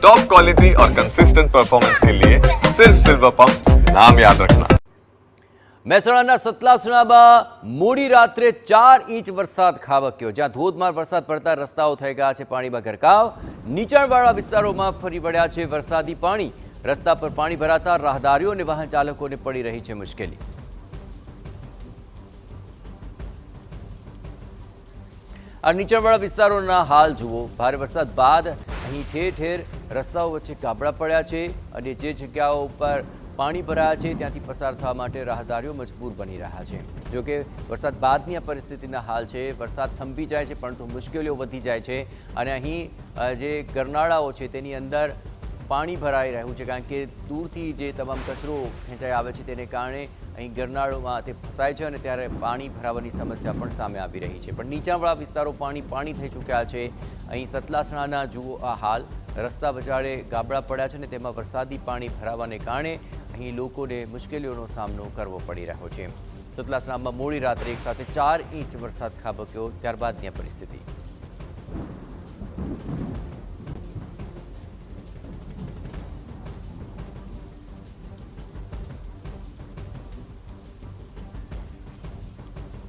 Top quality और consistent performance के लिए सिर्फ सिल्वर पंप नाम याद रखना। મહેસાણાના સતલાસણામાં મોડી રાત્રે 4 ઇંચ વરસાદ ખાબક્યો, જ્યાં ધોધમાર વરસાદ પડતા રસ્તાઓ થઈ ગયા છે પાણીમાં ગરકાવ। નીચાણવાળા વિસ્તારોમાં ફરી વળ્યા છે વરસાદી પાણી। રસ્તા પર પાણી ભરાતા રાહદારીઓ અને વાહન ચાલકોને પડી રહી છે મુશ્કેલી। આ નીચાણવાળા વિસ્તારોના હાલ જુઓ। ભારે વરસાદ બાદ અહીં ઠેર ઠેર રસ્તાઓ વચ્ચે ગાબડા પડ્યા છે અને જે જગ્યાઓ ઉપર પાણી ભરાયા છે ત્યાંથી પસાર થવા માટે રાહદારીઓ મજબૂર બની રહ્યા છે। જોકે વરસાદ બાદની આ પરિસ્થિતિના હાલ છે। વરસાદ થંભી જાય છે પરંતુ મુશ્કેલીઓ વધી જાય છે અને અહીં જે ગરનાળાઓ છે તેની અંદર પાણી ભરાઈ રહ્યું છે, કારણ કે દૂરથી જે તમામ કચરો ખેંચાઈ આવે છે તેને કારણે અહીં ગરનાળોમાં તે ફસાય છે અને ત્યારે પાણી ભરાવાની સમસ્યા પણ સામે આવી રહી છે। પણ નીચાણવાળા વિસ્તારો પાણી થઈ ચૂક્યા છે। અહીં સતલાસણાના જુઓ આ હાલ, રસ્તા વચાળે ગાબડા પડ્યા છે અને તેમાં વરસાદી પાણી ભરાવાને કારણે અહીં લોકોને મુશ્કેલીઓનો સામનો કરવો પડી રહ્યો છે। સતલાસણામાં મોડી રાત્રે એક સાથે 4 ઇંચ વરસાદ ખાબક્યો, ત્યારબાદની પરિસ્થિતિ।